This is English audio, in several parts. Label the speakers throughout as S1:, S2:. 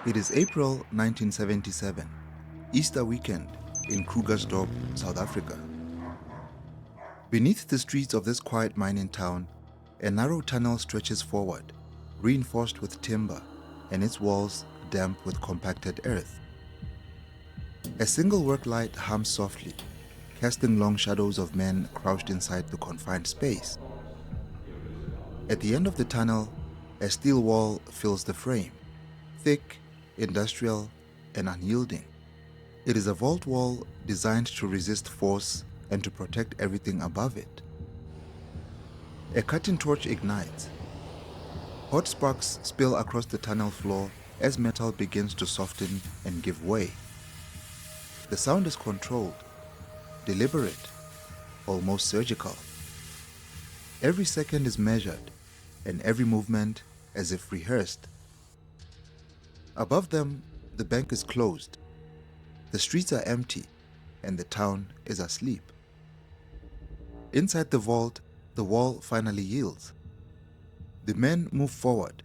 S1: It is April 1977, Easter weekend in Krugersdorp, South Africa. Beneath the streets of this quiet mining town, a narrow tunnel stretches forward, reinforced with timber and its walls damp with compacted earth. A single work light hums softly, casting long shadows of men crouched inside the confined space. At the end of the tunnel, a steel wall fills the frame, thick, industrial, and unyielding. It is a vault wall designed to resist force and to protect everything above it. A cutting torch ignites. Hot sparks spill across the tunnel floor as metal begins to soften and give way. The sound is controlled, deliberate, almost surgical. Every second is measured, and every movement as if rehearsed. Above them, the bank is closed. The streets are empty, and the town is asleep. Inside the vault, the wall finally yields. The men move forward,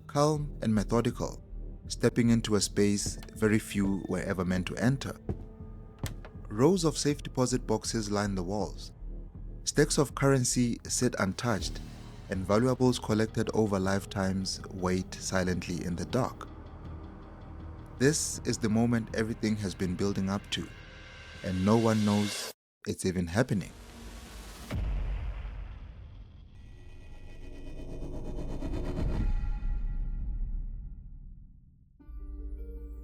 S1: calm and methodical, stepping into a space very few were ever meant to enter. Rows of safe deposit boxes line the walls. Stacks of currency sit untouched, and valuables collected over lifetimes wait silently in the dark. This is the moment everything has been building up to, and no one knows it's even happening.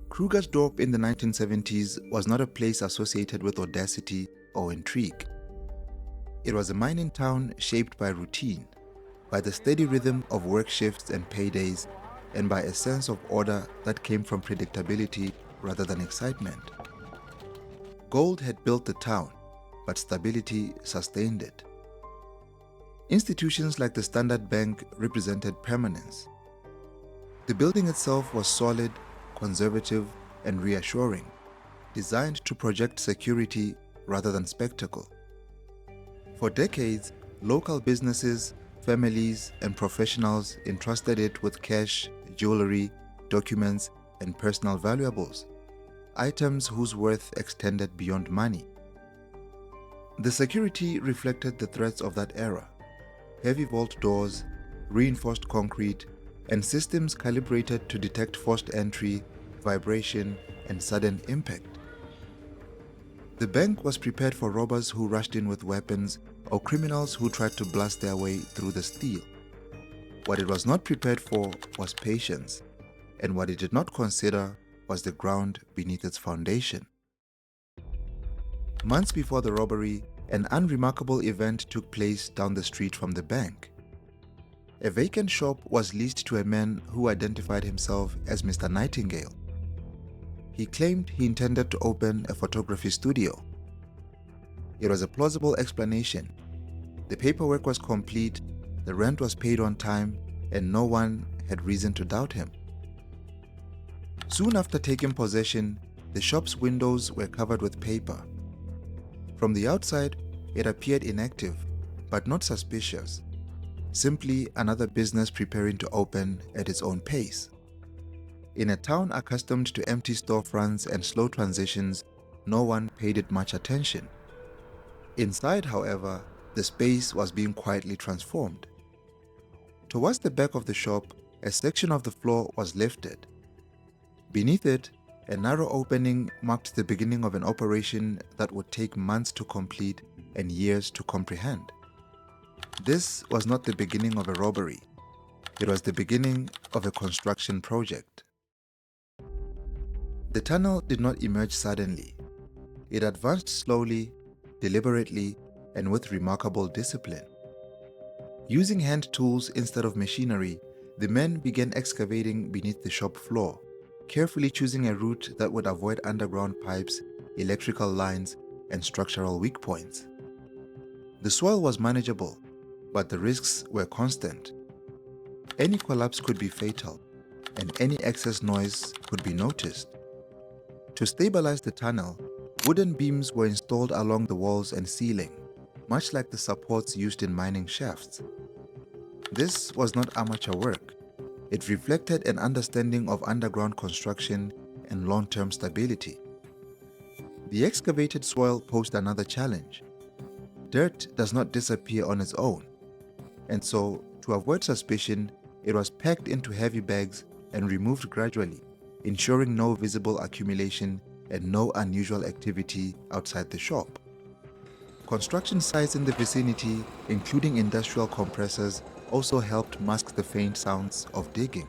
S1: Krugersdorp in the 1970s was not a place associated with audacity or intrigue. It was a mining town shaped by routine, by the steady rhythm of work shifts and paydays, and by a sense of order that came from predictability rather than excitement. Gold had built the town, but stability sustained it. Institutions like the Standard Bank represented permanence. The building itself was solid, conservative, and reassuring, designed to project security rather than spectacle. For decades, local businesses, families, and professionals entrusted it with cash, jewelry, documents, and personal valuables, items whose worth extended beyond money. The security reflected the threats of that era: heavy vault doors, reinforced concrete, and systems calibrated to detect forced entry, vibration, and sudden impact. The bank was prepared for robbers who rushed in with weapons or criminals who tried to blast their way through the steel. What it was not prepared for was patience, and what it did not consider was the ground beneath its foundation. Months before the robbery, an unremarkable event took place down the street from the bank. A vacant shop was leased to a man who identified himself as Mr. Nightingale. He claimed he intended to open a photography studio. It was a plausible explanation. The paperwork was complete, the rent was paid on time, and no one had reason to doubt him. Soon after taking possession, the shop's windows were covered with paper. From the outside, it appeared inactive, but not suspicious. Simply another business preparing to open at its own pace. In a town accustomed to empty storefronts and slow transitions, no one paid it much attention. Inside, however, the space was being quietly transformed. Towards the back of the shop, a section of the floor was lifted. Beneath it, a narrow opening marked the beginning of an operation that would take months to complete and years to comprehend. This was not the beginning of a robbery. It was the beginning of a construction project. The tunnel did not emerge suddenly. It advanced slowly, deliberately, and with remarkable discipline. Using hand tools instead of machinery, the men began excavating beneath the shop floor, carefully choosing a route that would avoid underground pipes, electrical lines, and structural weak points. The soil was manageable, but the risks were constant. Any collapse could be fatal, and any excess noise could be noticed. To stabilize the tunnel, wooden beams were installed along the walls and ceiling, much like the supports used in mining shafts. This was not amateur work. It reflected an understanding of underground construction and long-term stability. The excavated soil posed another challenge. Dirt does not disappear on its own, and so, to avoid suspicion, it was packed into heavy bags and removed gradually, ensuring no visible accumulation and no unusual activity outside the shop. Construction sites in the vicinity, including industrial compressors, also helped mask the faint sounds of digging.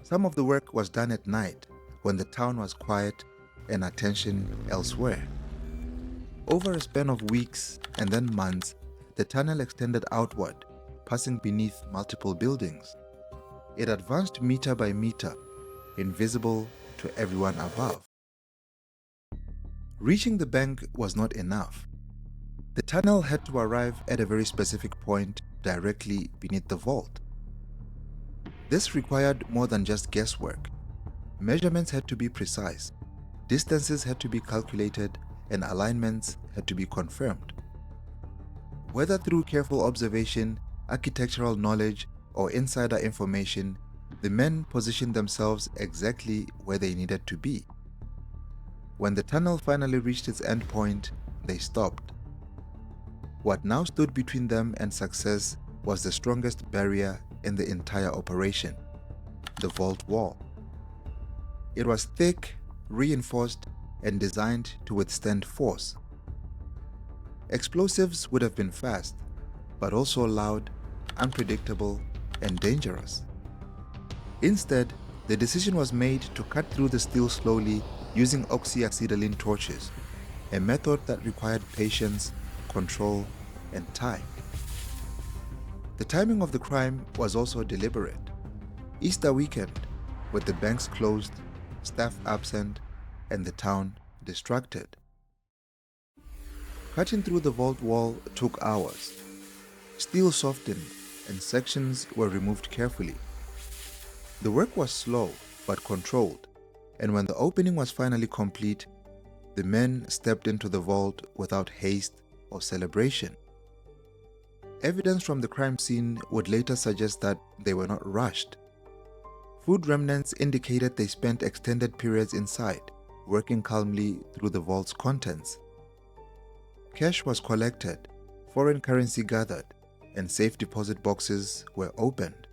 S1: Some of the work was done at night, when the town was quiet and attention elsewhere. Over a span of weeks and then months, the tunnel extended outward, passing beneath multiple buildings. It advanced meter by meter, invisible to everyone above. Reaching the bank was not enough. The tunnel had to arrive at a very specific point directly beneath the vault. This required more than just guesswork. Measurements had to be precise, distances had to be calculated, and alignments had to be confirmed. Whether through careful observation, architectural knowledge, or insider information, the men positioned themselves exactly where they needed to be. When the tunnel finally reached its endpoint, they stopped. What now stood between them and success was the strongest barrier in the entire operation: the vault wall. It was thick, reinforced, and designed to withstand force. Explosives would have been fast, but also loud, unpredictable, and dangerous. Instead, the decision was made to cut through the steel slowly using oxyacetylene torches, a method that required patience, control, and time. The timing of the crime was also deliberate. Easter weekend, with the banks closed, staff absent, and the town distracted. Cutting through the vault wall took hours. Steel softened, and sections were removed carefully. The work was slow but controlled, and when the opening was finally complete, the men stepped into the vault without haste or celebration. Evidence from the crime scene would later suggest that they were not rushed. Food remnants indicated they spent extended periods inside, working calmly through the vault's contents. Cash was collected, foreign currency gathered, and safe deposit boxes were opened.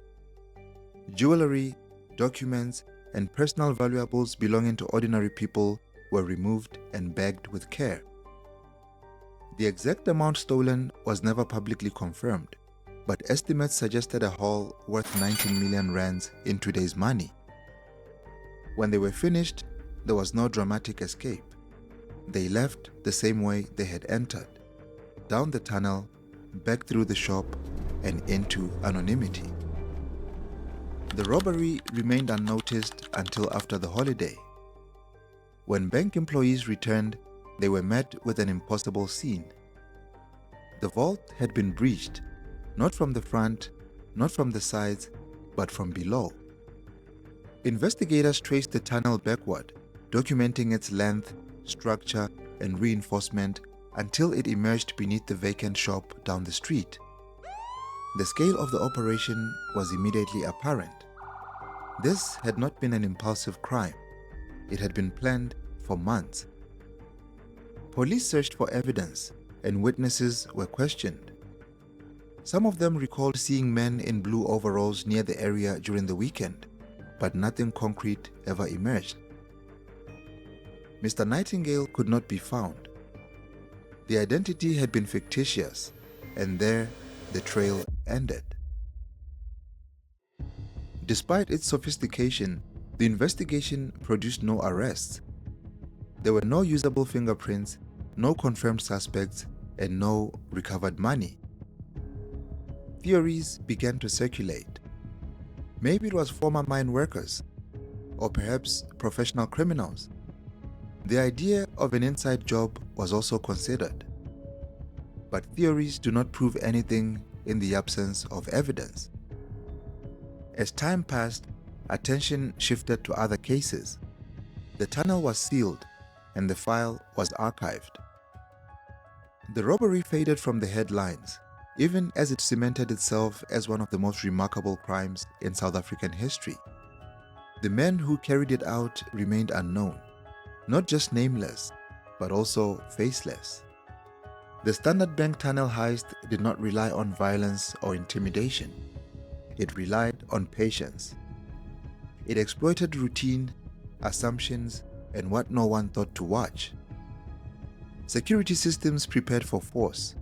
S1: Jewelry, documents, and personal valuables belonging to ordinary people were removed and bagged with care. The exact amount stolen was never publicly confirmed, but estimates suggested a haul worth 19 million rands in today's money. When they were finished, there was no dramatic escape. They left the same way they had entered, down the tunnel, back through the shop, and into anonymity. The robbery remained unnoticed until after the holiday. When bank employees returned, they were met with an impossible scene. The vault had been breached, not from the front, not from the sides, but from below. Investigators traced the tunnel backward, documenting its length, structure, and reinforcement until it emerged beneath the vacant shop down the street. The scale of the operation was immediately apparent. This had not been an impulsive crime. It had been planned for months. Police searched for evidence, and witnesses were questioned. Some of them recalled seeing men in blue overalls near the area during the weekend, but nothing concrete ever emerged. Mr. Nightingale could not be found. The identity had been fictitious, and there the trail ended. Despite its sophistication, the investigation produced no arrests. There were no usable fingerprints, no confirmed suspects, and no recovered money. Theories began to circulate. Maybe it was former mine workers, or perhaps professional criminals. The idea of an inside job was also considered. But theories do not prove anything in the absence of evidence. As time passed, attention shifted to other cases. The tunnel was sealed, and the file was archived. The robbery faded from the headlines, even as it cemented itself as one of the most remarkable crimes in South African history. The men who carried it out remained unknown, not just nameless, but also faceless. The Standard Bank tunnel heist did not rely on violence or intimidation. It relied on patience. It exploited routine, assumptions, and what no one thought to watch. Security systems prepared for force,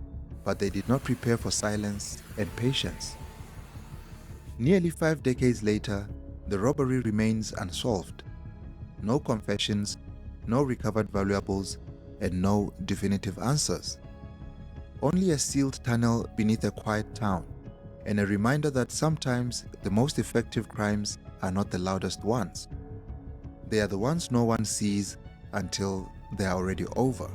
S1: but they did not prepare for silence and patience. Nearly 5 decades later, the robbery remains unsolved. No confessions, no recovered valuables, and no definitive answers. Only a sealed tunnel beneath a quiet town, and a reminder that sometimes the most effective crimes are not the loudest ones. They are the ones no one sees until they are already over.